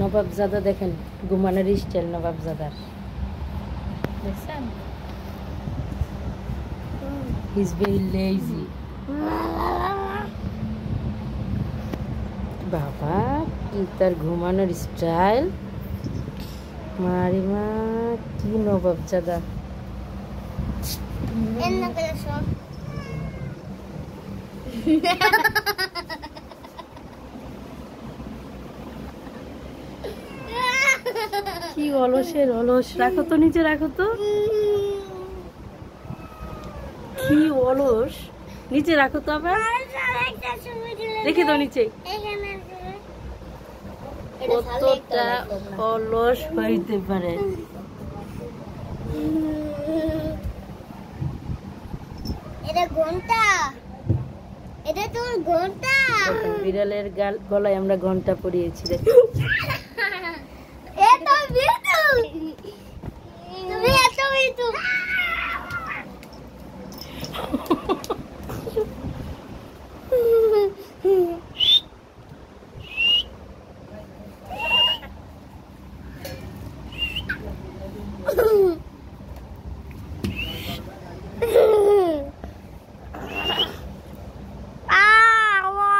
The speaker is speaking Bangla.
নবাবজাদা দেখেন, ঘুমানোর স্টাইল নবাবজাদার দেখছেন। He is very lazy. বাবা কি তার ঘুমানোর স্টাইল, মারিমা কি নবাবজাদা। কি অলসের অলস, রাখো তো নিচে, রাখো তো, কি অলস, নিচে রাখো তো, আবার রেখে দাও নিচে। কতটা অলস হইতে পারে। এটা ঘন্টা, এটা তোর ঘন্টা। বিড়ালের গলায় আমরা ঘন্টা পরিয়েছি। এটা বিটু, তুমি এত বিটু।